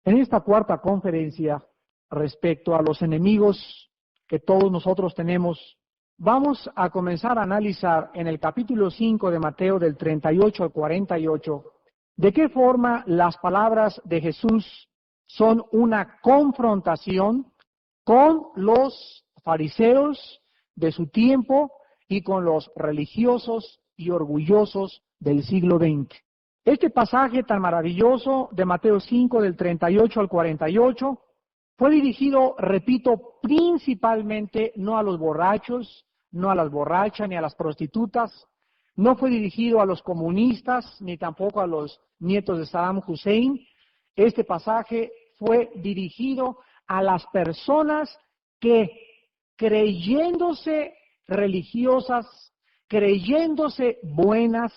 En esta cuarta conferencia, respecto a los enemigos que todos nosotros tenemos, vamos a comenzar a analizar en el capítulo 5 de Mateo, del 38 al 48, de qué forma las palabras de Jesús son una confrontación con los fariseos de su tiempo y con los religiosos y orgullosos del siglo XX. Este pasaje tan maravilloso de Mateo 5, del 38 al 48, fue dirigido, repito, principalmente no a los borrachos, no a las borrachas, ni a las prostitutas, no fue dirigido a los comunistas, ni tampoco a los nietos de Saddam Hussein. Este pasaje fue dirigido a las personas que, creyéndose religiosas, creyéndose buenas,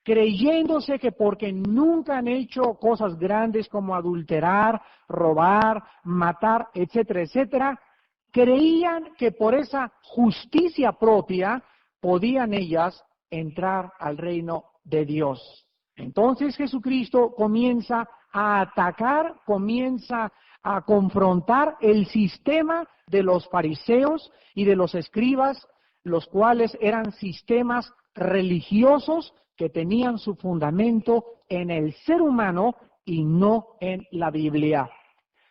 creyéndose que porque nunca han hecho cosas grandes como adulterar, robar, matar, etcétera, etcétera, creían que por esa justicia propia podían ellas entrar al reino de Dios. Entonces Jesucristo comienza a atacar, comienza a confrontar el sistema de los fariseos y de los escribas, los cuales eran sistemas religiosos que tenían su fundamento en el ser humano y no en la Biblia.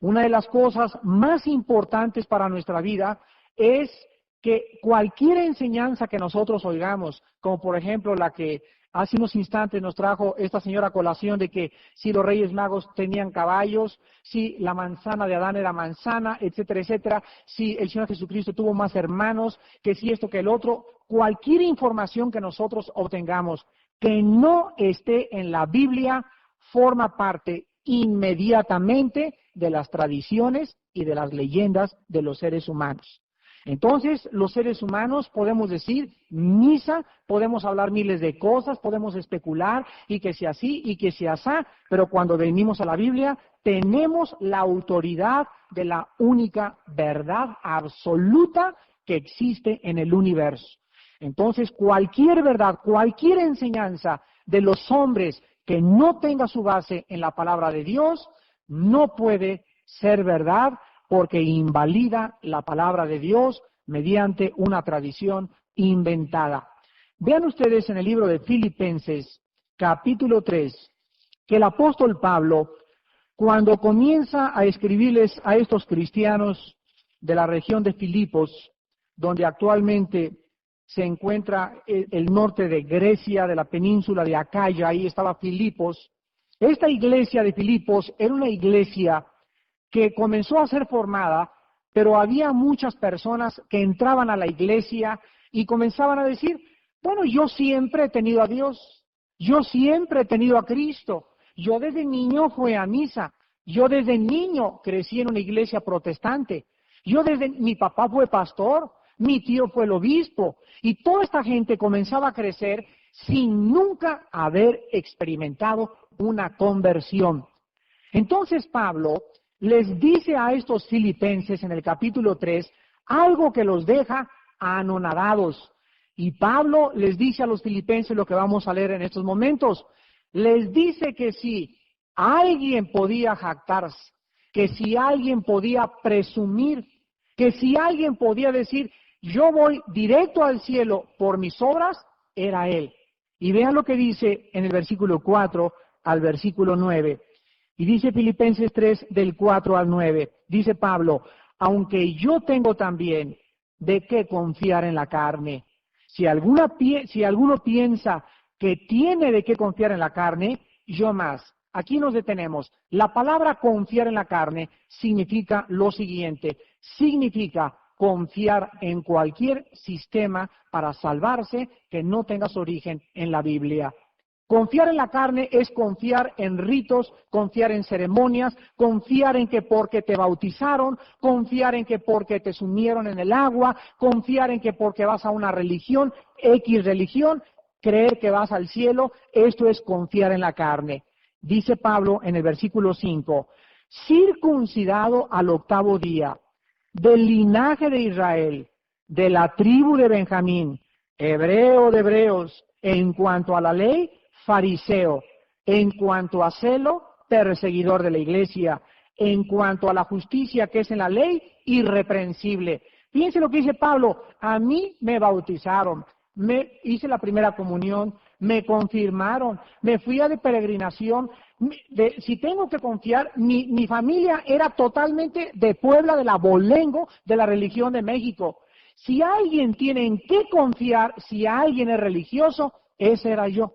Una de las cosas más importantes para nuestra vida es que cualquier enseñanza que nosotros oigamos, como por ejemplo la que hace unos instantes nos trajo esta señora a colación de que si los Reyes Magos tenían caballos, si la manzana de Adán era manzana, etcétera, etcétera, si el Señor Jesucristo tuvo más hermanos, que si esto que el otro, cualquier información que nosotros obtengamos que no esté en la Biblia forma parte inmediatamente de las tradiciones y de las leyendas de los seres humanos. Entonces, los seres humanos podemos decir misa, podemos hablar miles de cosas, podemos especular y que sea así y que sea asá, pero cuando venimos a la Biblia tenemos la autoridad de la única verdad absoluta que existe en el universo. Entonces, cualquier verdad, cualquier enseñanza de los hombres que no tenga su base en la palabra de Dios, no puede ser verdad porque invalida la palabra de Dios mediante una tradición inventada. Vean ustedes en el libro de Filipenses, capítulo 3, que el apóstol Pablo, cuando comienza a escribirles a estos cristianos de la región de Filipos, donde actualmente se encuentra el norte de Grecia, de la península de Acaya, ahí estaba Filipos. Esta iglesia de Filipos era una iglesia que comenzó a ser formada, pero había muchas personas que entraban a la iglesia y comenzaban a decir, bueno, yo siempre he tenido a Dios, yo siempre he tenido a Cristo, yo desde niño fui a misa, yo desde niño crecí en una iglesia protestante, mi papá fue pastor, mi tío fue el obispo, y toda esta gente comenzaba a crecer sin nunca haber experimentado una conversión. Entonces Pablo les dice a estos filipenses en el capítulo 3 algo que los deja anonadados. Y Pablo les dice a los filipenses lo que vamos a leer en estos momentos. Les dice que si alguien podía jactarse, que si alguien podía presumir, que si alguien podía decir, yo voy directo al cielo por mis obras, era él. Y vean lo que dice en el versículo 4 al versículo 9. Y dice Filipenses 3, del 4 al 9, dice Pablo, aunque yo tengo también de qué confiar en la carne. Si alguno piensa que tiene de qué confiar en la carne, yo más. Aquí nos detenemos. La palabra confiar en la carne significa lo siguiente, significa confiar en cualquier sistema para salvarse que no tenga su origen en la Biblia. Confiar en la carne es confiar en ritos, confiar en ceremonias, confiar en que porque te bautizaron, confiar en que porque te sumieron en el agua, confiar en que porque vas a una religión, X religión, creer que vas al cielo, esto es confiar en la carne. Dice Pablo en el versículo 5, circuncidado al 8º día, del linaje de Israel, de la tribu de Benjamín, hebreo de hebreos, en cuanto a la ley, fariseo, en cuanto a celo, perseguidor de la iglesia, en cuanto a la justicia que es en la ley, irreprensible. Fíjense lo que dice Pablo, a mí me bautizaron, me hice la primera comunión, me confirmaron, me fui a de peregrinación. Si tengo que confiar, mi familia era totalmente de Puebla, del abolengo de la religión de México. Si alguien tiene en qué confiar, si alguien es religioso, ese era yo.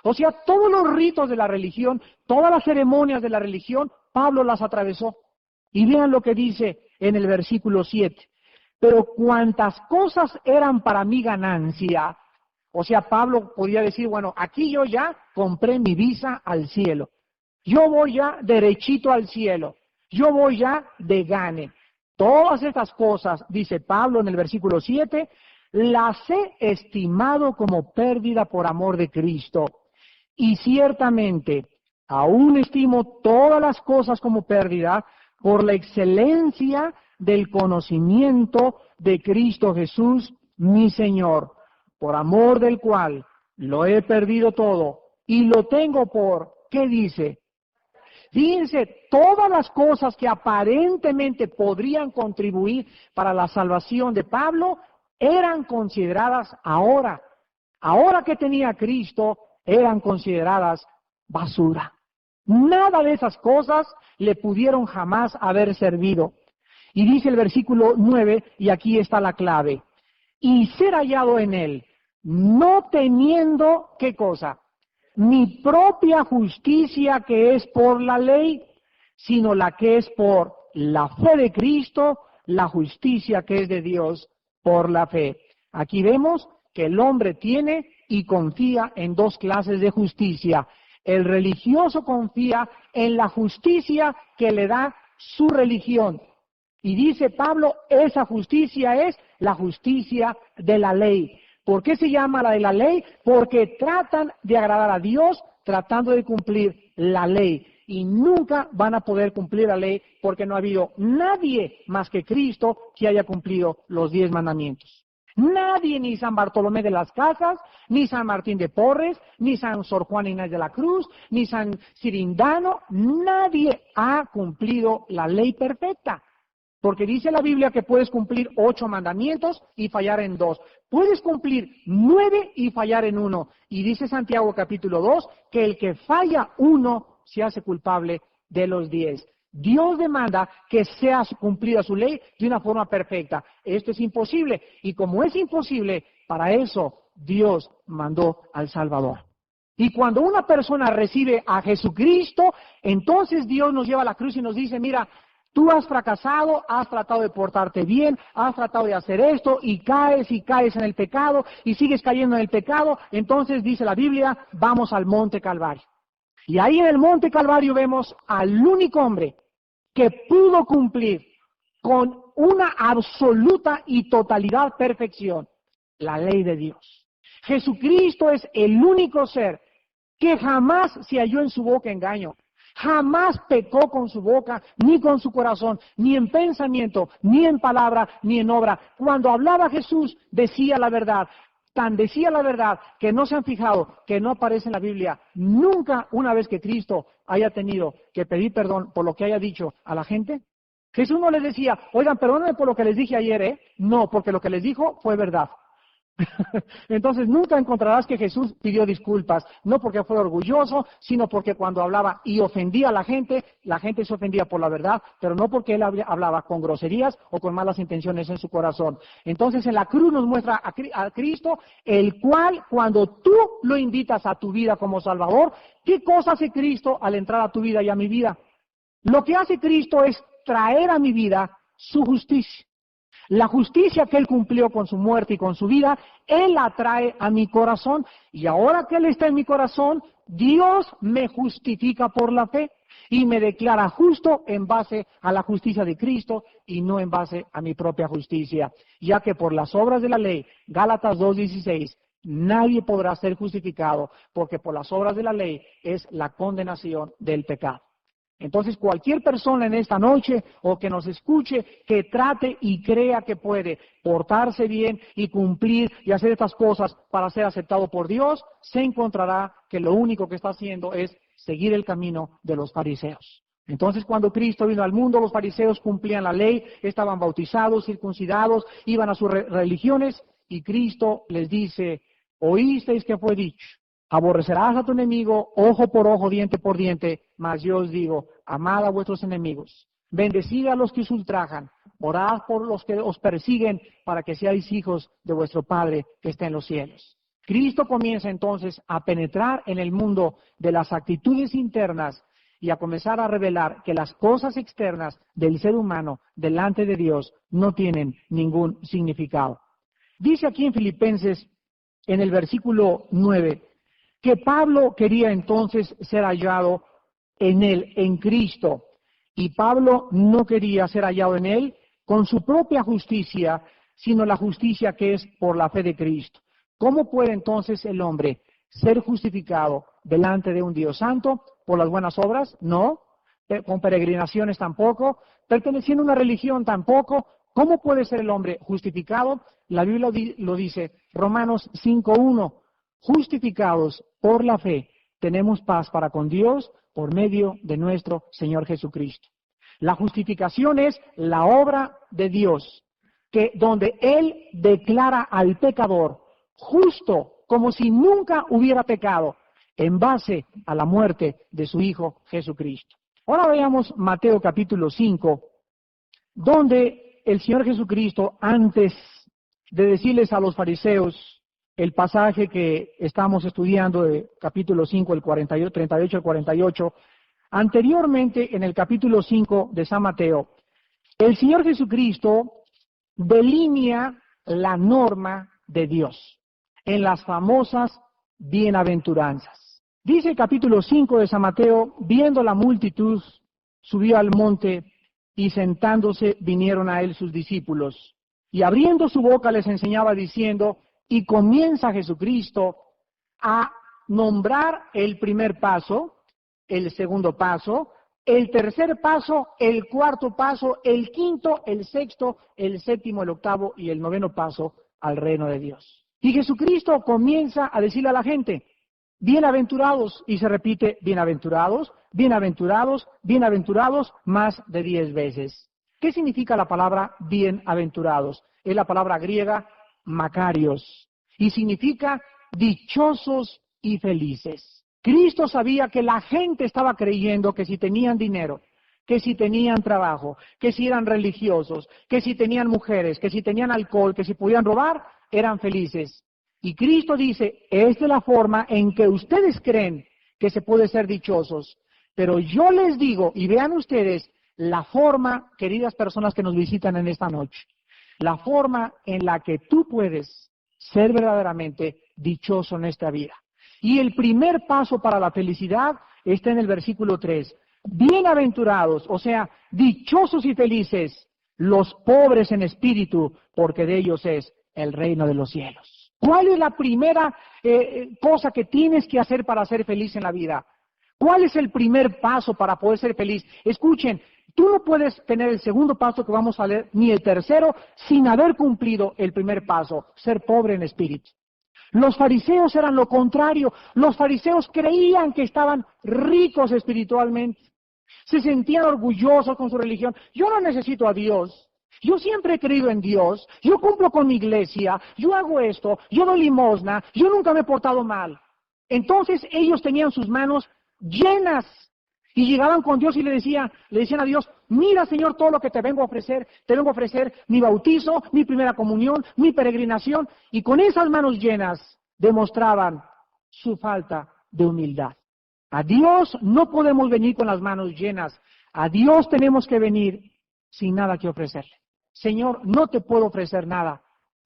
O sea, todos los ritos de la religión, todas las ceremonias de la religión, Pablo las atravesó. Y vean lo que dice en el versículo 7. Pero cuantas cosas eran para mí ganancia, o sea, Pablo podía decir, bueno, aquí yo ya compré mi visa al cielo. Yo voy ya derechito al cielo. Yo voy ya de gane. Todas estas cosas, dice Pablo en el versículo 7, las he estimado como pérdida por amor de Cristo. Y ciertamente, aún estimo todas las cosas como pérdida por la excelencia del conocimiento de Cristo Jesús, mi Señor, por amor del cual lo he perdido todo y lo tengo por, ¿qué dice? Fíjense, todas las cosas que aparentemente podrían contribuir para la salvación de Pablo eran consideradas ahora que tenía a Cristo, eran consideradas basura. Nada de esas cosas le pudieron jamás haber servido. Y dice el versículo 9, y aquí está la clave, y ser hallado en él, no teniendo, ¿qué cosa? Mi propia justicia que es por la ley, sino la que es por la fe de Cristo, la justicia que es de Dios por la fe. Aquí vemos que el hombre tiene y confía en dos clases de justicia. El religioso confía en la justicia que le da su religión. Y dice Pablo, esa justicia es la justicia de la ley. ¿Por qué se llama la de la ley? Porque tratan de agradar a Dios tratando de cumplir la ley. Y nunca van a poder cumplir la ley porque no ha habido nadie más que Cristo que haya cumplido los 10 mandamientos. Nadie, ni San Bartolomé de las Casas, ni San Martín de Porres, ni San Sor Juan Inés de la Cruz, ni San Cirindano, nadie ha cumplido la ley perfecta. Porque dice la Biblia que puedes cumplir 8 mandamientos y fallar en 2. Puedes cumplir 9 y fallar en 1. Y dice Santiago capítulo 2 que el que falla 1 se hace culpable de los 10. Dios demanda que sea cumplida su ley de una forma perfecta. Esto es imposible. Y como es imposible, para eso Dios mandó al Salvador. Y cuando una persona recibe a Jesucristo, entonces Dios nos lleva a la cruz y nos dice, mira, tú has fracasado, has tratado de portarte bien, has tratado de hacer esto y caes en el pecado y sigues cayendo en el pecado. Entonces dice la Biblia, vamos al Monte Calvario. Y ahí en el Monte Calvario vemos al único hombre que pudo cumplir con una absoluta y totalidad perfección la ley de Dios. Jesucristo es el único ser que jamás se halló en su boca engaño. Jamás pecó con su boca, ni con su corazón, ni en pensamiento, ni en palabra, ni en obra. Cuando hablaba Jesús, decía la verdad. Tan decía la verdad que no se han fijado, que no aparece en la Biblia. Nunca una vez que Cristo haya tenido que pedir perdón por lo que haya dicho a la gente. Jesús no les decía, oigan, perdónenme por lo que les dije ayer, ¿eh? No, porque lo que les dijo fue verdad. Entonces nunca encontrarás que Jesús pidió disculpas, no porque fue orgulloso, sino porque cuando hablaba y ofendía a la gente se ofendía por la verdad, pero no porque él hablaba con groserías o con malas intenciones en su corazón. Entonces en la cruz nos muestra a Cristo, el cual cuando tú lo invitas a tu vida como Salvador, ¿qué cosa hace Cristo al entrar a tu vida y a mi vida? Lo que hace Cristo es traer a mi vida su justicia. La justicia que Él cumplió con su muerte y con su vida, Él la trae a mi corazón. Y ahora que Él está en mi corazón, Dios me justifica por la fe y me declara justo en base a la justicia de Cristo y no en base a mi propia justicia. Ya que por las obras de la ley, Gálatas 2:16, nadie podrá ser justificado porque por las obras de la ley es la condenación del pecado. Entonces, cualquier persona en esta noche o que nos escuche, que trate y crea que puede portarse bien y cumplir y hacer estas cosas para ser aceptado por Dios, se encontrará que lo único que está haciendo es seguir el camino de los fariseos. Entonces, cuando Cristo vino al mundo, los fariseos cumplían la ley, estaban bautizados, circuncidados, iban a sus religiones, y Cristo les dice, oísteis que fue dicho, aborrecerás a tu enemigo, ojo por ojo, diente por diente, mas yo os digo, amad a vuestros enemigos, bendecid a los que os ultrajan, orad por los que os persiguen, para que seáis hijos de vuestro Padre que está en los cielos. Cristo comienza entonces a penetrar en el mundo de las actitudes internas y a comenzar a revelar que las cosas externas del ser humano delante de Dios no tienen ningún significado. Dice aquí en Filipenses, en el versículo 9, que Pablo quería entonces ser hallado en él, en Cristo, y Pablo no quería ser hallado en él con su propia justicia, sino la justicia que es por la fe de Cristo. ¿Cómo puede entonces el hombre ser justificado delante de un Dios santo? ¿Por las buenas obras? No. ¿Con peregrinaciones? Tampoco. ¿Perteneciendo a una religión? Tampoco. ¿Cómo puede ser el hombre justificado? La Biblia lo dice, Romanos 5:1, justificados por la fe, tenemos paz para con Dios por medio de nuestro Señor Jesucristo. La justificación es la obra de Dios, donde Él declara al pecador justo como si nunca hubiera pecado, en base a la muerte de su Hijo Jesucristo. Ahora veamos Mateo capítulo 5, donde el Señor Jesucristo, antes de decirles a los fariseos el pasaje que estamos estudiando de capítulo 5, el 38 al 48, anteriormente en el capítulo 5 de San Mateo, el Señor Jesucristo delinea la norma de Dios en las famosas bienaventuranzas. Dice el capítulo 5 de San Mateo, viendo la multitud, subió al monte y sentándose vinieron a él sus discípulos. Y abriendo su boca les enseñaba diciendo, y comienza Jesucristo a nombrar el primer paso, el segundo paso, el tercer paso, el cuarto paso, el quinto, el sexto, el séptimo, el octavo y el noveno paso al reino de Dios. Y Jesucristo comienza a decirle a la gente, bienaventurados, y se repite, bienaventurados, bienaventurados, bienaventurados, más de 10 veces. ¿Qué significa la palabra bienaventurados? Es la palabra griega makarios, y significa dichosos y felices. Cristo sabía que la gente estaba creyendo que si tenían dinero, que si tenían trabajo, que si eran religiosos, que si tenían mujeres, que si tenían alcohol, que si podían robar, eran felices. Y Cristo dice, esta es la forma en que ustedes creen que se puede ser dichosos. Pero yo les digo, y vean ustedes, la forma, queridas personas que nos visitan en esta noche, la forma en la que tú puedes ser verdaderamente dichoso en esta vida. Y el primer paso para la felicidad está en el versículo 3. Bienaventurados, o sea, dichosos y felices, los pobres en espíritu, porque de ellos es el reino de los cielos. ¿Cuál es la primera cosa que tienes que hacer para ser feliz en la vida? ¿Cuál es el primer paso para poder ser feliz? Escuchen, tú no puedes tener el segundo paso que vamos a leer, ni el tercero, sin haber cumplido el primer paso, ser pobre en espíritu. Los fariseos eran lo contrario. Los fariseos creían que estaban ricos espiritualmente. Se sentían orgullosos con su religión. Yo no necesito a Dios. Yo siempre he creído en Dios. Yo cumplo con mi iglesia. Yo hago esto. Yo doy limosna. Yo nunca me he portado mal. Entonces ellos tenían sus manos llenas y llegaban con Dios y le decían a Dios, mira Señor todo lo que te vengo a ofrecer mi bautizo, mi primera comunión, mi peregrinación, y con esas manos llenas demostraban su falta de humildad. A Dios no podemos venir con las manos llenas, a Dios tenemos que venir sin nada que ofrecerle. Señor, no te puedo ofrecer nada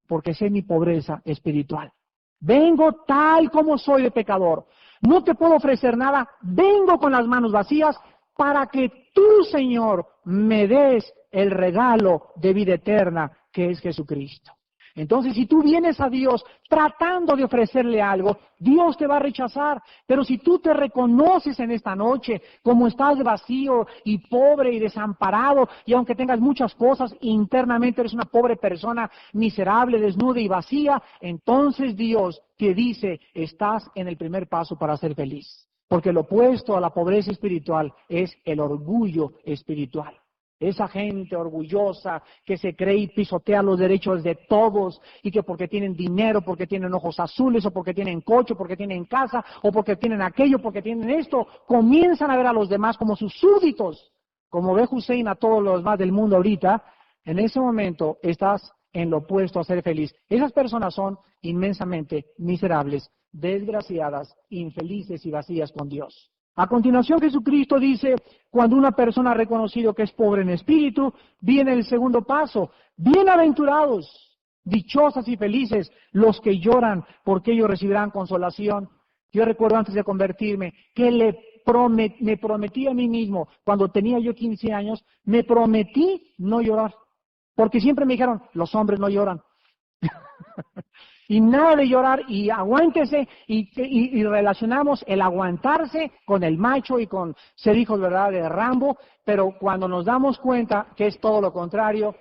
porque sé mi pobreza espiritual. Vengo tal como soy de pecador. No te puedo ofrecer nada, vengo con las manos vacías para que tú, Señor, me des el regalo de vida eterna que es Jesucristo. Entonces, si tú vienes a Dios tratando de ofrecerle algo, Dios te va a rechazar. Pero si tú te reconoces en esta noche como estás vacío y pobre y desamparado, y aunque tengas muchas cosas, internamente eres una pobre persona, miserable, desnuda y vacía, entonces Dios te dice, estás en el primer paso para ser feliz. Porque lo opuesto a la pobreza espiritual es el orgullo espiritual. Esa gente orgullosa que se cree y pisotea los derechos de todos y que porque tienen dinero, porque tienen ojos azules o porque tienen coche, porque tienen casa o porque tienen aquello, porque tienen esto, comienzan a ver a los demás como sus súbditos. Como ve Hussein a todos los demás del mundo ahorita, en ese momento estás en lo opuesto a ser feliz. Esas personas son inmensamente miserables, desgraciadas, infelices y vacías con Dios. A continuación Jesucristo dice, cuando una persona ha reconocido que es pobre en espíritu, viene el segundo paso. Bienaventurados, dichosas y felices los que lloran, porque ellos recibirán consolación. Yo recuerdo antes de convertirme que me prometí a mí mismo, cuando tenía yo 15 años, me prometí no llorar. Porque siempre me dijeron, los hombres no lloran. Y nada de llorar, y aguántese, y relacionamos el aguantarse con el macho y con ser hijos, ¿verdad?, de Rambo, pero cuando nos damos cuenta que es todo lo contrario,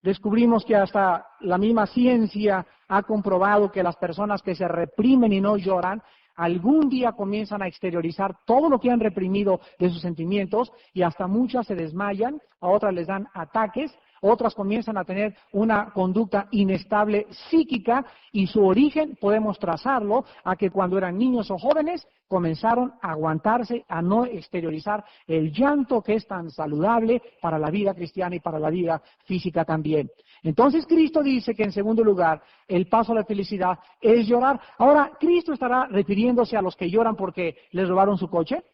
descubrimos que hasta la misma ciencia ha comprobado que las personas que se reprimen y no lloran, algún día comienzan a exteriorizar todo lo que han reprimido de sus sentimientos, y hasta muchas se desmayan, a otras les dan ataques, otras comienzan a tener una conducta inestable psíquica, y su origen podemos trazarlo a que cuando eran niños o jóvenes comenzaron a aguantarse, a no exteriorizar el llanto que es tan saludable para la vida cristiana y para la vida física también. Entonces Cristo dice que en segundo lugar, el paso a la felicidad es llorar. Ahora, ¿Cristo estará refiriéndose a los que lloran porque les robaron su coche?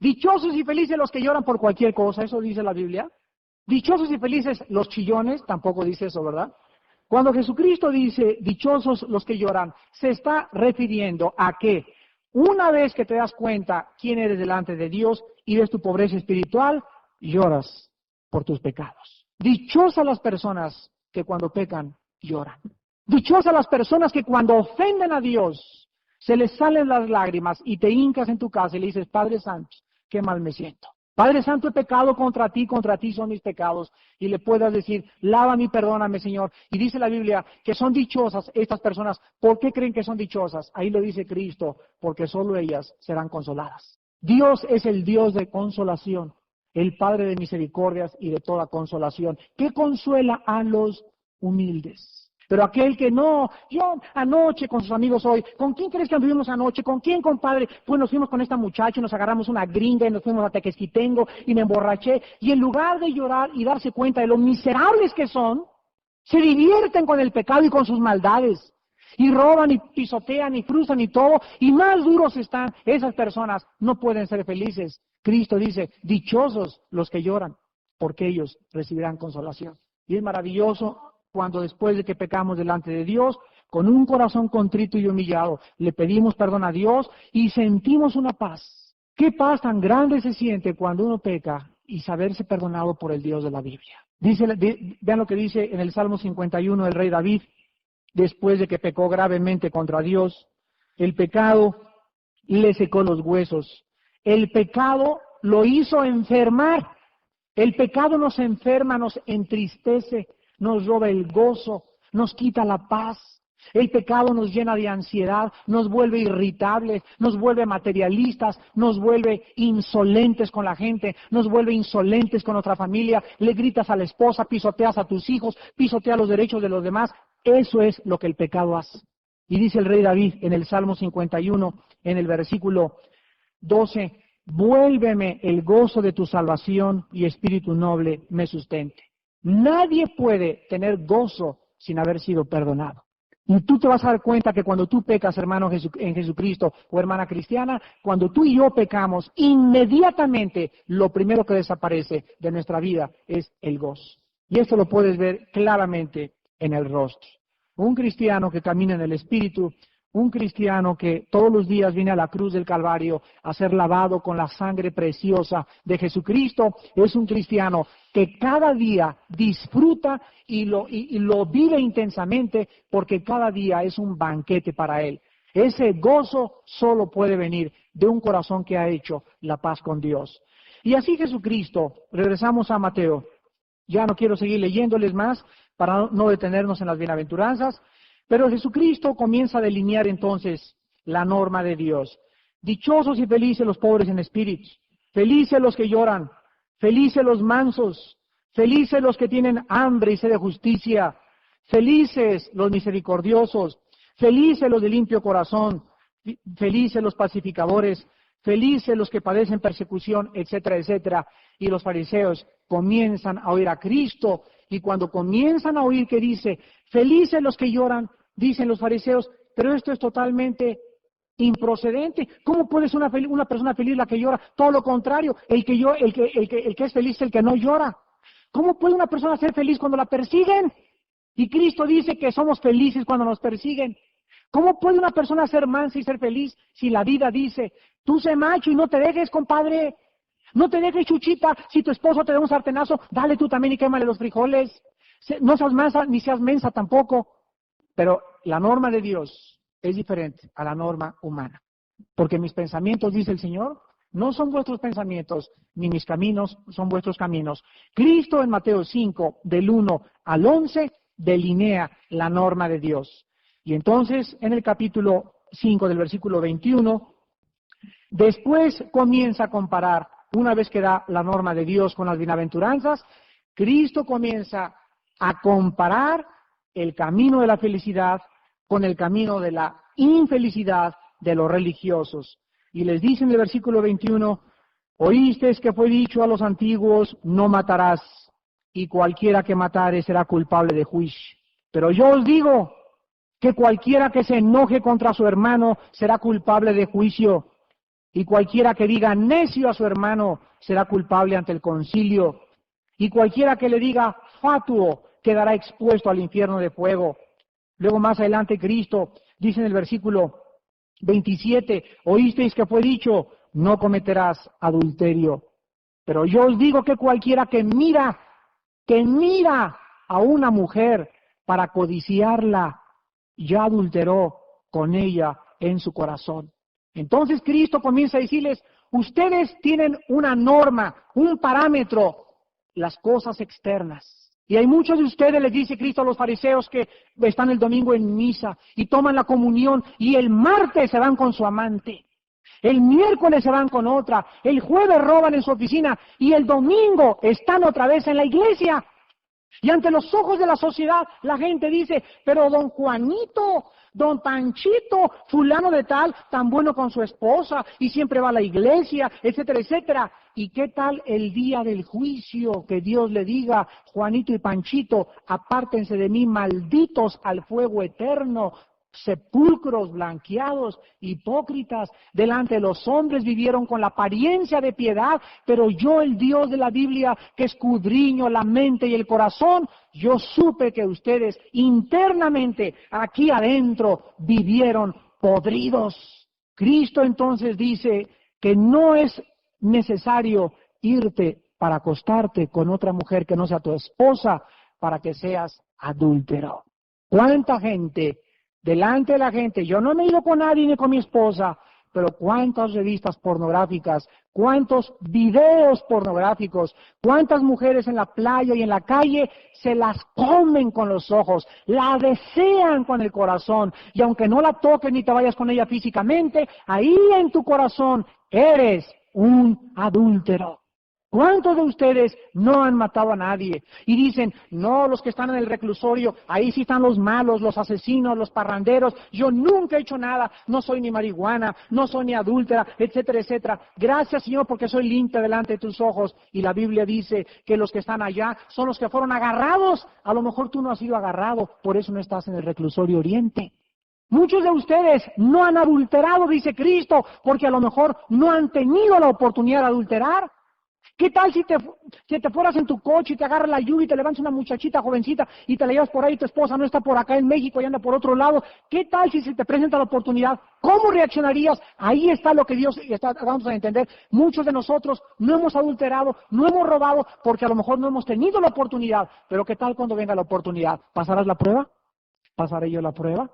Dichosos y felices los que lloran por cualquier cosa, ¿eso dice la Biblia? Dichosos y felices los chillones, tampoco dice eso, ¿verdad? Cuando Jesucristo dice dichosos los que lloran, se está refiriendo a que una vez que te das cuenta quién eres delante de Dios y ves tu pobreza espiritual, lloras por tus pecados. Dichosas las personas que cuando pecan lloran. Dichosas las personas que cuando ofenden a Dios se les salen las lágrimas y te hincas en tu casa y le dices, Padre Santo, qué mal me siento. Padre Santo, he pecado contra ti son mis pecados, y le puedas decir, lávame y perdóname, Señor. Y dice la Biblia que son dichosas estas personas. ¿Por qué creen que son dichosas? Ahí lo dice Cristo, porque solo ellas serán consoladas. Dios es el Dios de consolación, el Padre de misericordias y de toda consolación, que consuela a los humildes. Pero aquel que no, yo anoche con sus amigos hoy, ¿con quién crees que anduvimos anoche? ¿Con quién, compadre? Pues nos fuimos con esta muchacha y nos agarramos una gringa y nos fuimos a Tequesquitengo y me emborraché. Y en lugar de llorar y darse cuenta de lo miserables que son, se divierten con el pecado y con sus maldades. Y roban y pisotean y frustran y todo. Y más duros están. Esas personas no pueden ser felices. Cristo dice, dichosos los que lloran, porque ellos recibirán consolación. Y es maravilloso cuando después de que pecamos delante de Dios, con un corazón contrito y humillado, le pedimos perdón a Dios y sentimos una paz. ¿Qué paz tan grande se siente cuando uno peca y saberse perdonado por el Dios de la Biblia? Vean lo que dice en el Salmo 51 el rey David, después de que pecó gravemente contra Dios, el pecado le secó los huesos, el pecado lo hizo enfermar, el pecado nos enferma, nos entristece, nos roba el gozo, nos quita la paz. El pecado nos llena de ansiedad, nos vuelve irritables, nos vuelve materialistas, nos vuelve insolentes con la gente, nos vuelve insolentes con nuestra familia, le gritas a la esposa, pisoteas a tus hijos, pisoteas los derechos de los demás. Eso es lo que el pecado hace. Y dice el rey David en el Salmo 51, en el versículo 12, vuélveme el gozo de tu salvación y espíritu noble me sustente. Nadie puede tener gozo sin haber sido perdonado. Y tú te vas a dar cuenta que cuando tú pecas, hermano en Jesucristo o hermana cristiana, cuando tú y yo pecamos, inmediatamente lo primero que desaparece de nuestra vida es el gozo. Y esto lo puedes ver claramente en el rostro. Un cristiano que camina en el Espíritu, un cristiano que todos los días viene a la cruz del Calvario a ser lavado con la sangre preciosa de Jesucristo, es un cristiano que cada día disfruta y lo vive intensamente porque cada día es un banquete para él. Ese gozo solo puede venir de un corazón que ha hecho la paz con Dios. Y así Jesucristo, regresamos a Mateo, ya no quiero seguir leyéndoles más para no detenernos en las bienaventuranzas, pero Jesucristo comienza a delinear entonces la norma de Dios. Dichosos y felices los pobres en espíritu, felices los que lloran, felices los mansos, felices los que tienen hambre y sed de justicia, felices los misericordiosos, felices los de limpio corazón, felices los pacificadores, felices los que padecen persecución, etcétera, etcétera. Y los fariseos comienzan a oír a Cristo, y cuando comienzan a oír que dice, felices los que lloran, dicen los fariseos, pero esto es totalmente improcedente. ¿Cómo puede ser una persona feliz la que llora? Todo lo contrario, el que es feliz es el que no llora. ¿Cómo puede una persona ser feliz cuando la persiguen? Y Cristo dice que somos felices cuando nos persiguen. ¿Cómo puede una persona ser mansa y ser feliz si la vida dice, tú sé macho y no te dejes, compadre? No te dejes, chuchita, si tu esposo te da un sartenazo, dale tú también y quémale los frijoles. No seas mansa ni seas mensa tampoco. Pero la norma de Dios es diferente a la norma humana. Porque mis pensamientos, dice el Señor, no son vuestros pensamientos, ni mis caminos son vuestros caminos. Cristo en Mateo 5, del 1 al 11, delinea la norma de Dios. Y entonces, en el capítulo 5 del versículo 21, después comienza a comparar, una vez que da la norma de Dios con las bienaventuranzas, Cristo comienza a comparar el camino de la felicidad con el camino de la infelicidad de los religiosos. Y les dice en el versículo 21, oísteis que fue dicho a los antiguos, no matarás, y cualquiera que matare será culpable de juicio. Pero yo os digo que cualquiera que se enoje contra su hermano será culpable de juicio, y cualquiera que diga necio a su hermano será culpable ante el concilio, y cualquiera que le diga fatuo quedará expuesto al infierno de fuego. Luego más adelante Cristo dice en el versículo 27, oísteis que fue dicho, no cometerás adulterio. Pero yo os digo que cualquiera que mira a una mujer para codiciarla, ya adulteró con ella en su corazón. Entonces Cristo comienza a decirles, ustedes tienen una norma, un parámetro, las cosas externas. Y hay muchos de ustedes, les dice Cristo a los fariseos, que están el domingo en misa y toman la comunión y el martes se van con su amante. El miércoles se van con otra, el jueves roban en su oficina y el domingo están otra vez en la iglesia. Y ante los ojos de la sociedad, la gente dice, pero don Juanito, don Panchito, fulano de tal, tan bueno con su esposa, y siempre va a la iglesia, etcétera, etcétera. ¿Y qué tal el día del juicio? Que Dios le diga, Juanito y Panchito, apártense de mí, malditos al fuego eterno, sepulcros blanqueados, hipócritas, delante de los hombres vivieron con la apariencia de piedad, pero yo, el Dios de la Biblia, que escudriño la mente y el corazón, yo supe que ustedes internamente, aquí adentro, vivieron podridos. Cristo entonces dice que no es necesario irte para acostarte con otra mujer que no sea tu esposa para que seas adúltero. ¿Cuánta gente delante de la gente? Yo no me he ido con nadie ni con mi esposa, pero cuántas revistas pornográficas, cuántos videos pornográficos, cuántas mujeres en la playa y en la calle se las comen con los ojos, la desean con el corazón, y aunque no la toques ni te vayas con ella físicamente, ahí en tu corazón eres un adúltero. ¿Cuántos de ustedes no han matado a nadie? Y dicen, no, los que están en el reclusorio, ahí sí están los malos, los asesinos, los parranderos. Yo nunca he hecho nada, no soy ni marihuana, no soy ni adúltera, etcétera, etcétera. Gracias, Señor, porque soy limpia delante de tus ojos. Y la Biblia dice que los que están allá son los que fueron agarrados. A lo mejor tú no has sido agarrado, por eso no estás en el reclusorio oriente. Muchos de ustedes no han adulterado, dice Cristo, porque a lo mejor no han tenido la oportunidad de adulterar. ¿Qué tal si te fueras en tu coche y te agarra la lluvia y te levantas una muchachita jovencita y te la llevas por ahí, tu esposa no está por acá en México y anda por otro lado? ¿Qué tal si se te presenta la oportunidad? ¿Cómo reaccionarías? Ahí está lo que Dios está dando a entender. Muchos de nosotros no hemos adulterado, no hemos robado, porque a lo mejor no hemos tenido la oportunidad. Pero ¿qué tal cuando venga la oportunidad? ¿Pasarás la prueba? ¿Pasaré yo la prueba?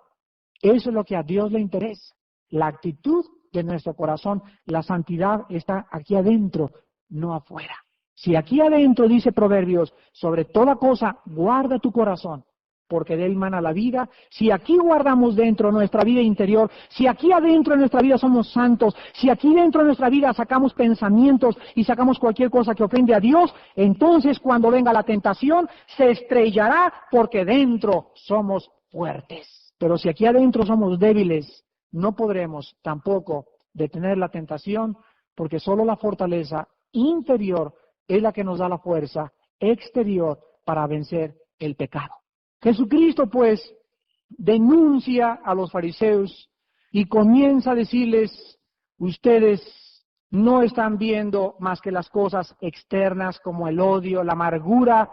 Eso es lo que a Dios le interesa. La actitud de nuestro corazón, la santidad está aquí adentro, no afuera. Si aquí adentro dice Proverbios, sobre toda cosa, guarda tu corazón, porque de él mana la vida, si aquí guardamos dentro nuestra vida interior, si aquí adentro de nuestra vida somos santos, si aquí dentro de nuestra vida sacamos pensamientos y sacamos cualquier cosa que ofende a Dios, entonces cuando venga la tentación se estrellará porque dentro somos fuertes. Pero si aquí adentro somos débiles, no podremos tampoco detener la tentación, porque solo la fortaleza interior es la que nos da la fuerza exterior para vencer el pecado. Jesucristo, pues, denuncia a los fariseos y comienza a decirles, ustedes no están viendo más que las cosas externas como el odio, la amargura,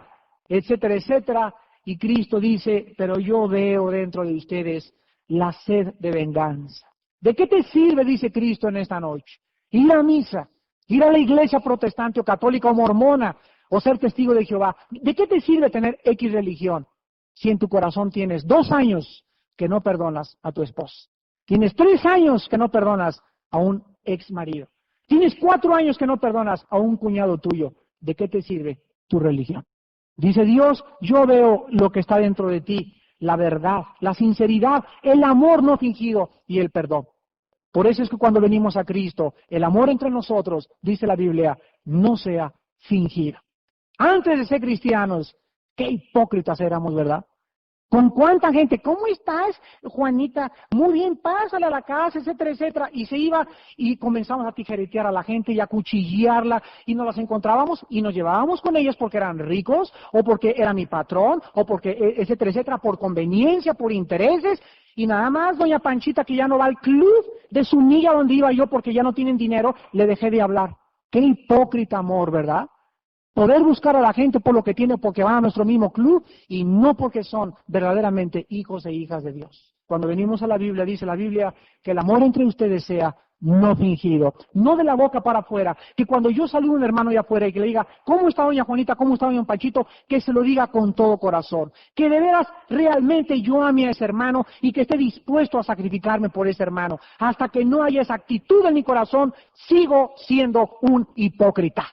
etcétera, etcétera. Y Cristo dice, pero yo veo dentro de ustedes la sed de venganza. ¿De qué te sirve, dice Cristo en esta noche? Ir a misa, ir a la iglesia protestante o católica o mormona o ser testigo de Jehová. ¿De qué te sirve tener X religión si en tu corazón tienes 2 años que no perdonas a tu esposa? Tienes 3 años que no perdonas a un ex marido. Tienes 4 años que no perdonas a un cuñado tuyo. ¿De qué te sirve tu religión? Dice Dios, yo veo lo que está dentro de ti, la verdad, la sinceridad, el amor no fingido y el perdón. Por eso es que cuando venimos a Cristo, el amor entre nosotros, dice la Biblia, no sea fingido. Antes de ser cristianos, qué hipócritas éramos, ¿verdad? ¿Con cuánta gente? ¿Cómo estás, Juanita? Muy bien, pásale a la casa, etcétera, etcétera. Y se iba y comenzamos a tijeretear a la gente y a cuchillarla y nos las encontrábamos y nos llevábamos con ellas porque eran ricos o porque era mi patrón o porque, etcétera, etcétera, por conveniencia, por intereses. Y nada más, doña Panchita, que ya no va al club de su niña donde iba yo porque ya no tienen dinero, le dejé de hablar. Qué hipócrita amor, ¿verdad? Poder buscar a la gente por lo que tiene, porque van a nuestro mismo club y no porque son verdaderamente hijos e hijas de Dios. Cuando venimos a la Biblia, dice la Biblia que el amor entre ustedes sea no fingido, no de la boca para afuera, que cuando yo saludo a un hermano allá afuera y que le diga, ¿cómo está doña Juanita? ¿Cómo está doña Panchito? Que se lo diga con todo corazón, que de veras realmente yo ame a ese hermano y que esté dispuesto a sacrificarme por ese hermano. Hasta que no haya esa actitud en mi corazón, sigo siendo un hipócrita.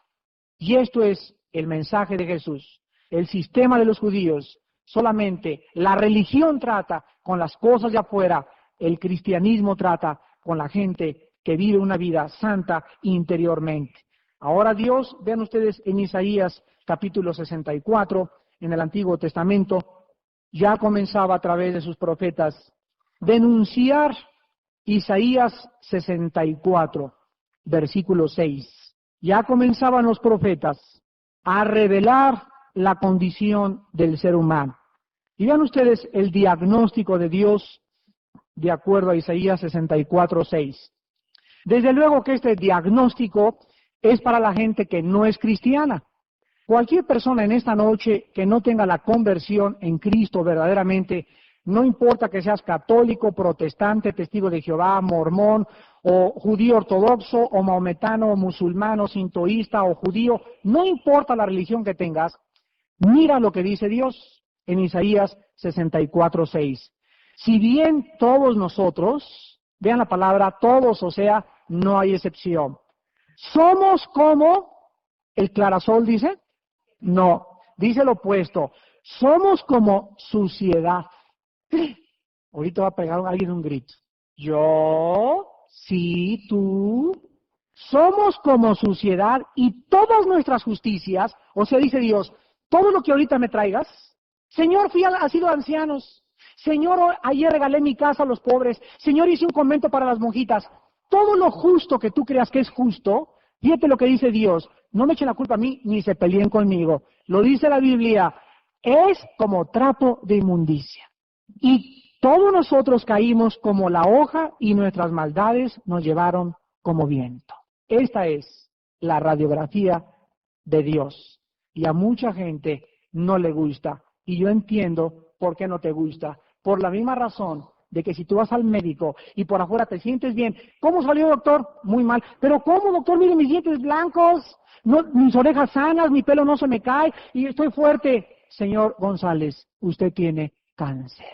Y esto es el mensaje de Jesús. El sistema de los judíos, solamente la religión trata con las cosas de afuera, el cristianismo trata con la gente que vive una vida santa interiormente. Ahora Dios, vean ustedes en Isaías capítulo 64, en el Antiguo Testamento, ya comenzaba a través de sus profetas denunciar Isaías 64, versículo 6. Ya comenzaban los profetas a revelar la condición del ser humano. Y vean ustedes el diagnóstico de Dios de acuerdo a Isaías 64:6. Desde luego que este diagnóstico es para la gente que no es cristiana. Cualquier persona en esta noche que no tenga la conversión en Cristo verdaderamente, no importa que seas católico, protestante, testigo de Jehová, mormón, o judío ortodoxo, o maometano, o musulmán, o sintoísta, o judío, no importa la religión que tengas, mira lo que dice Dios en Isaías 64:6. Si bien todos nosotros, vean la palabra todos, o sea, no hay excepción, somos como el clarasol, dice, no, dice lo opuesto, somos como suciedad. Ahorita va a pegar a alguien un grito. Yo, sí, tú, somos como suciedad y todas nuestras justicias, o sea, dice Dios, todo lo que ahorita me traigas, Señor, fui al asilo de ancianos, Señor, ayer regalé mi casa a los pobres, Señor, hice un convento para las monjitas, todo lo justo que tú creas que es justo, fíjate lo que dice Dios, no me echen la culpa a mí ni se peleen conmigo, lo dice la Biblia, es como trapo de inmundicia. Y todos nosotros caímos como la hoja y nuestras maldades nos llevaron como viento. Esta es la radiografía de Dios. Y a mucha gente no le gusta. Y yo entiendo por qué no te gusta. Por la misma razón de que si tú vas al médico y por afuera te sientes bien, ¿cómo salió, doctor? Muy mal. ¿Pero cómo, doctor? Mire mis dientes blancos, no, mis orejas sanas, mi pelo no se me cae y estoy fuerte. Señor González, usted tiene cáncer.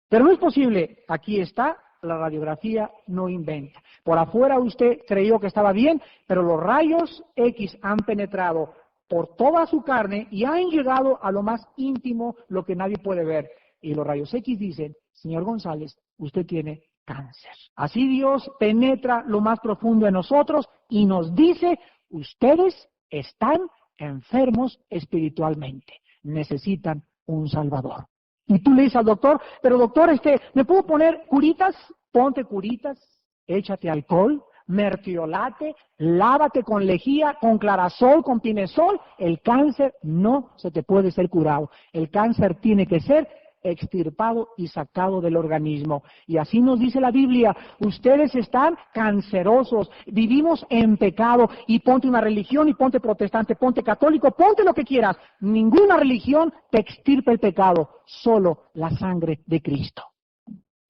Pero no es posible. Aquí está, la radiografía no inventa. Por afuera usted creyó que estaba bien, pero los rayos X han penetrado por toda su carne y han llegado a lo más íntimo, lo que nadie puede ver. Y los rayos X dicen, señor González, usted tiene cáncer. Así Dios penetra lo más profundo de nosotros y nos dice, ustedes están enfermos espiritualmente, necesitan un Salvador. Y tú le dices al doctor, pero doctor, ¿me puedo poner curitas? Ponte curitas, échate alcohol, mertiolate, lávate con lejía, con clarasol, con pinesol. El cáncer no se te puede ser curado. El cáncer tiene que ser extirpado y sacado del organismo. Y así nos dice la Biblia, ustedes están cancerosos, vivimos en pecado, y ponte una religión, y ponte protestante, ponte católico, ponte lo que quieras. Ninguna religión te extirpa el pecado, solo la sangre de Cristo.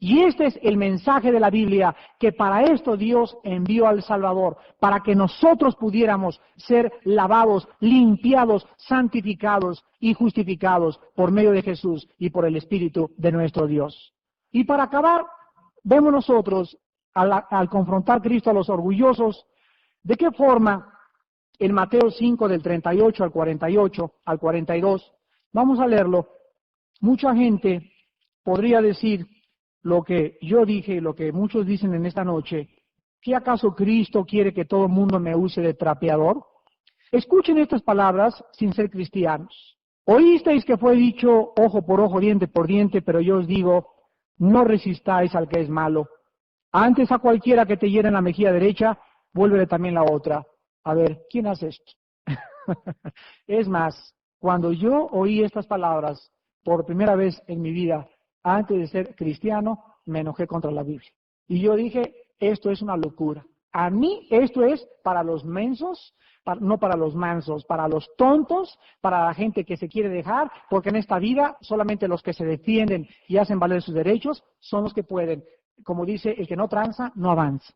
Y este es el mensaje de la Biblia, que para esto Dios envió al Salvador, para que nosotros pudiéramos ser lavados, limpiados, santificados y justificados por medio de Jesús y por el Espíritu de nuestro Dios. Y para acabar, vemos nosotros, al confrontar Cristo a los orgullosos, de qué forma en Mateo 5 del 38 al 48, al 42, vamos a leerlo. Mucha gente podría decir lo que yo dije y lo que muchos dicen en esta noche, ¿qué acaso Cristo quiere que todo el mundo me use de trapeador? Escuchen estas palabras sin ser cristianos. Oísteis que fue dicho ojo por ojo, diente por diente, pero yo os digo, no resistáis al que es malo. Antes a cualquiera que te hiera en la mejilla derecha, vuélvele también la otra. A ver, ¿quién hace esto? Es más, cuando yo oí estas palabras por primera vez en mi vida, antes de ser cristiano, me enojé contra la Biblia. Y yo dije, esto es una locura. A mí esto es para los mensos, no para los mansos, para los tontos, para la gente que se quiere dejar, porque en esta vida solamente los que se defienden y hacen valer sus derechos son los que pueden. Como dice, el que no tranza, no avanza.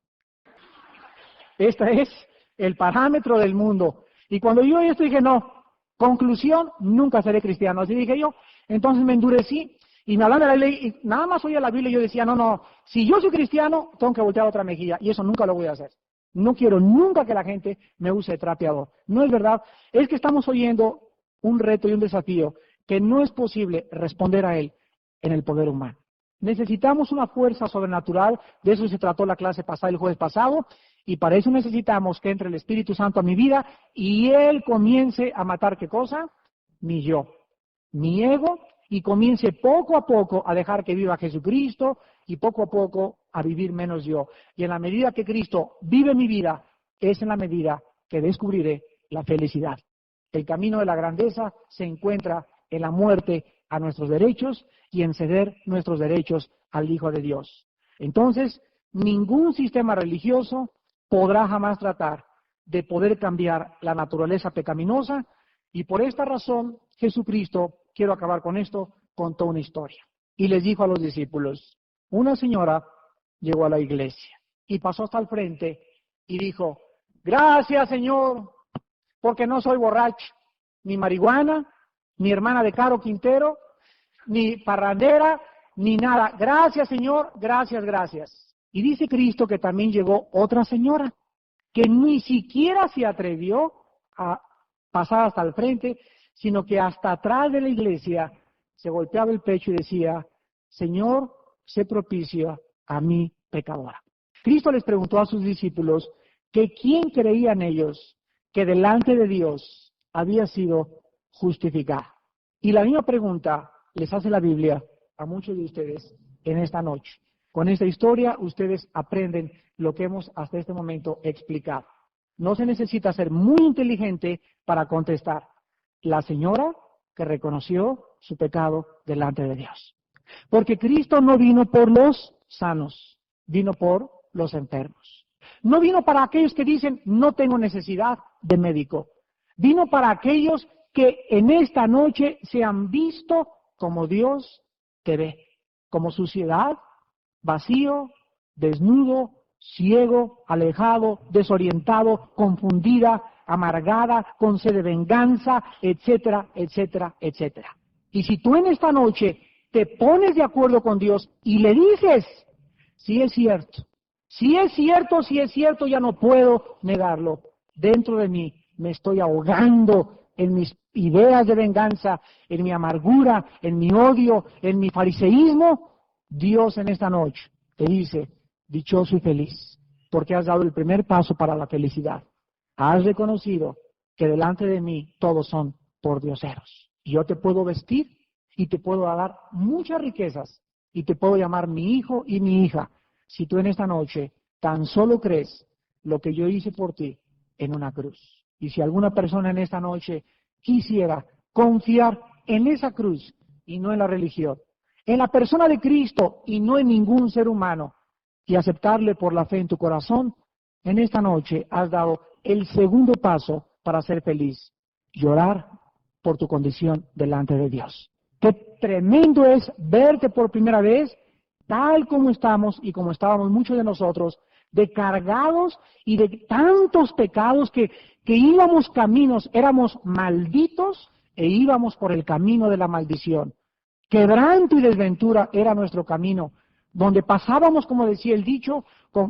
Este es el parámetro del mundo. Y cuando yo esto dije, no, conclusión, nunca seré cristiano. Así dije yo, entonces me endurecí. Y me hablan de la ley, y nada más oía la Biblia y yo decía, no, si yo soy cristiano, tengo que voltear a otra mejilla, y eso nunca lo voy a hacer. No quiero nunca que la gente me use de trapeador. No es verdad, es que estamos oyendo un reto y un desafío que no es posible responder a él en el poder humano. Necesitamos una fuerza sobrenatural, de eso se trató la clase pasada, el jueves pasado, y para eso necesitamos que entre el Espíritu Santo a mi vida y Él comience a matar, ¿qué cosa? Mi yo, mi ego, y comience poco a poco a dejar que viva Jesucristo y poco a poco a vivir menos yo. Y en la medida que Cristo vive mi vida, es en la medida que descubriré la felicidad. El camino de la grandeza se encuentra en la muerte a nuestros derechos y en ceder nuestros derechos al Hijo de Dios. Entonces, ningún sistema religioso podrá jamás tratar de poder cambiar la naturaleza pecaminosa, y por esta razón Jesucristo, quiero acabar con esto, contó una historia. Y les dijo a los discípulos, una señora llegó a la iglesia y pasó hasta el frente y dijo, gracias Señor, porque no soy borracha, ni marihuana, ni hermana de Caro Quintero, ni parrandera, ni nada. Gracias Señor, gracias, gracias. Y dice Cristo que también llegó otra señora que ni siquiera se atrevió a pasar hasta el frente, sino que hasta atrás de la iglesia se golpeaba el pecho y decía, Señor, sé propicio a mi pecadora. Cristo les preguntó a sus discípulos que quién creían ellos que delante de Dios había sido justificado. Y la misma pregunta les hace la Biblia a muchos de ustedes en esta noche. Con esta historia ustedes aprenden lo que hemos hasta este momento explicado. No se necesita ser muy inteligente para contestar. La señora que reconoció su pecado delante de Dios. Porque Cristo no vino por los sanos, vino por los enfermos. No vino para aquellos que dicen, no tengo necesidad de médico. Vino para aquellos que en esta noche se han visto como Dios te ve, como suciedad, vacío, desnudo, ciego, alejado, desorientado, confundida, amargada, con sed de venganza, etcétera, etcétera, etcétera. Y si tú en esta noche te pones de acuerdo con Dios y le dices, si es cierto, ya no puedo negarlo, dentro de mí me estoy ahogando en mis ideas de venganza, en mi amargura, en mi odio, en mi fariseísmo, Dios en esta noche te dice, dichoso y feliz, porque has dado el primer paso para la felicidad. Has reconocido que delante de mí todos son pordioseros. Y yo te puedo vestir y te puedo dar muchas riquezas y te puedo llamar mi hijo y mi hija, si tú en esta noche tan solo crees lo que yo hice por ti en una cruz. Y si alguna persona en esta noche quisiera confiar en esa cruz y no en la religión, en la persona de Cristo y no en ningún ser humano, y aceptarle por la fe en tu corazón, en esta noche has dado el segundo paso para ser feliz, llorar por tu condición delante de Dios. Qué tremendo es verte por primera vez tal como estamos y como estábamos muchos de nosotros, de cargados y de tantos pecados que íbamos caminos, éramos malditos e íbamos por el camino de la maldición. Quebranto y desventura era nuestro camino, donde pasábamos, como decía el dicho,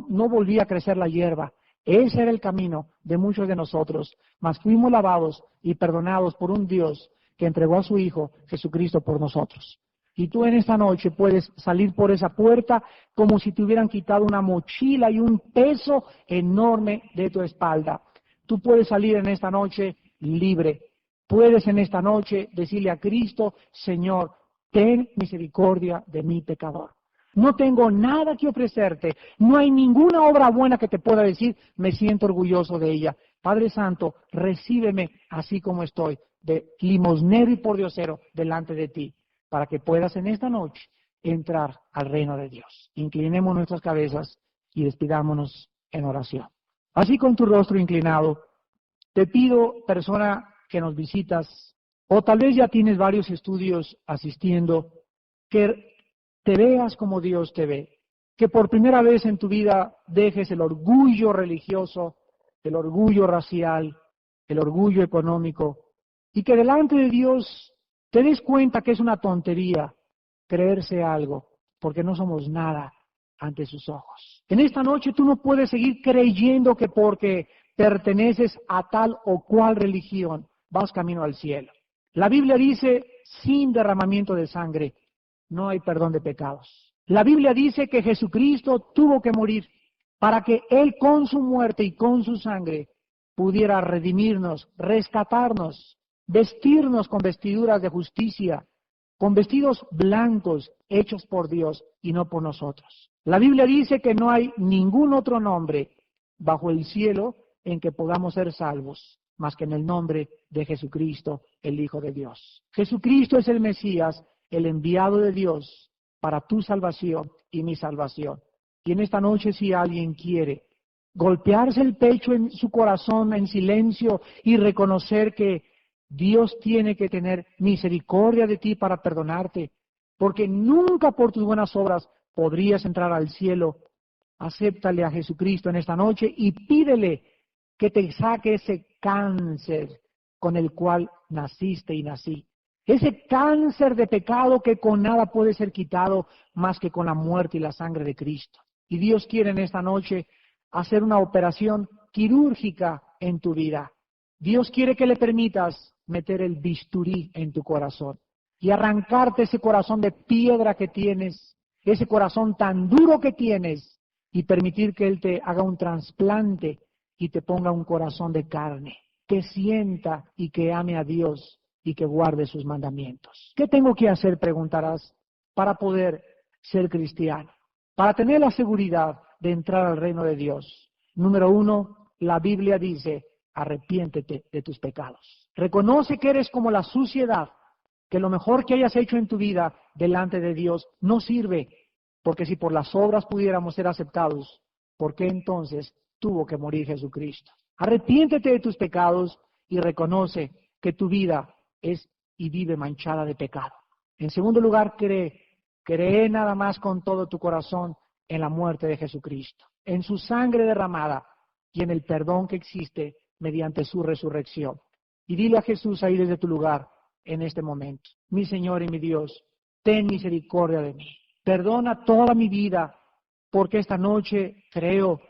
no volvía a crecer la hierba. Ese era el camino de muchos de nosotros, mas fuimos lavados y perdonados por un Dios que entregó a su Hijo Jesucristo por nosotros. Y tú en esta noche puedes salir por esa puerta como si te hubieran quitado una mochila y un peso enorme de tu espalda. Tú puedes salir en esta noche libre. Puedes en esta noche decirle a Cristo, Señor, ten misericordia de mi pecador. No tengo nada que ofrecerte, no hay ninguna obra buena que te pueda decir, me siento orgulloso de ella. Padre Santo, recíbeme así como estoy, de limosnero y pordiosero delante de ti, para que puedas en esta noche entrar al reino de Dios. Inclinemos nuestras cabezas y despidámonos en oración. Así con tu rostro inclinado, te pido, persona que nos visitas, o tal vez ya tienes varios estudios asistiendo, que te veas como Dios te ve, que por primera vez en tu vida dejes el orgullo religioso, el orgullo racial, el orgullo económico, y que delante de Dios te des cuenta que es una tontería creerse algo, porque no somos nada ante sus ojos. En esta noche tú no puedes seguir creyendo que porque perteneces a tal o cual religión vas camino al cielo. La Biblia dice, sin derramamiento de sangre no hay perdón de pecados. La Biblia dice que Jesucristo tuvo que morir para que Él con su muerte y con su sangre pudiera redimirnos, rescatarnos, vestirnos con vestiduras de justicia, con vestidos blancos hechos por Dios y no por nosotros. La Biblia dice que no hay ningún otro nombre bajo el cielo en que podamos ser salvos, más que en el nombre de Jesucristo, el Hijo de Dios. Jesucristo es el Mesías, el enviado de Dios para tu salvación y mi salvación. Y en esta noche, si alguien quiere golpearse el pecho en su corazón en silencio y reconocer que Dios tiene que tener misericordia de ti para perdonarte, porque nunca por tus buenas obras podrías entrar al cielo, acéptale a Jesucristo en esta noche y pídele que te saque ese cáncer con el cual naciste y nací. Ese cáncer de pecado que con nada puede ser quitado más que con la muerte y la sangre de Cristo. Y Dios quiere en esta noche hacer una operación quirúrgica en tu vida. Dios quiere que le permitas meter el bisturí en tu corazón y arrancarte ese corazón de piedra que tienes, ese corazón tan duro que tienes, y permitir que Él te haga un trasplante y te ponga un corazón de carne, que sienta y que ame a Dios y que guarde sus mandamientos. ¿Qué tengo que hacer, preguntarás, para poder ser cristiano? Para tener la seguridad de entrar al reino de Dios. Número 1, la Biblia dice, arrepiéntete de tus pecados. Reconoce que eres como la suciedad, que lo mejor que hayas hecho en tu vida delante de Dios no sirve, porque si por las obras pudiéramos ser aceptados, ¿por qué entonces tuvo que morir Jesucristo? Arrepiéntete de tus pecados y reconoce que tu vida es y vive manchada de pecado. En segundo lugar, cree nada más con todo tu corazón en la muerte de Jesucristo, en su sangre derramada y en el perdón que existe mediante su resurrección. Y dile a Jesús ahí desde tu lugar en este momento, mi Señor y mi Dios, ten misericordia de mí. Perdona toda mi vida, porque esta noche creo,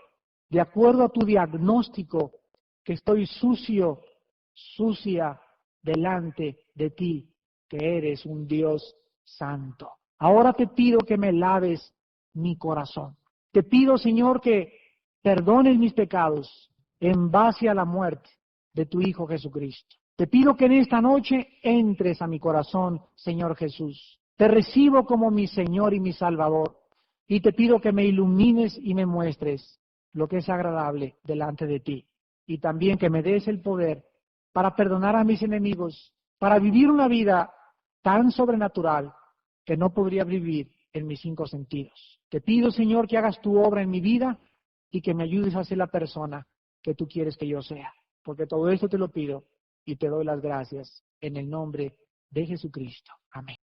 de acuerdo a tu diagnóstico, que estoy sucio, sucia delante de ti, que eres un Dios santo. Ahora te pido que me laves mi corazón. Te pido, Señor, que perdones mis pecados en base a la muerte de tu Hijo Jesucristo. Te pido que en esta noche entres a mi corazón, Señor Jesús. Te recibo como mi Señor y mi Salvador. Y te pido que me ilumines y me muestres lo que es agradable delante de ti. Y también que me des el poder para perdonar a mis enemigos, para vivir una vida tan sobrenatural que no podría vivir en mis 5 sentidos. Te pido, Señor, que hagas tu obra en mi vida y que me ayudes a ser la persona que tú quieres que yo sea. Porque todo esto te lo pido y te doy las gracias en el nombre de Jesucristo. Amén.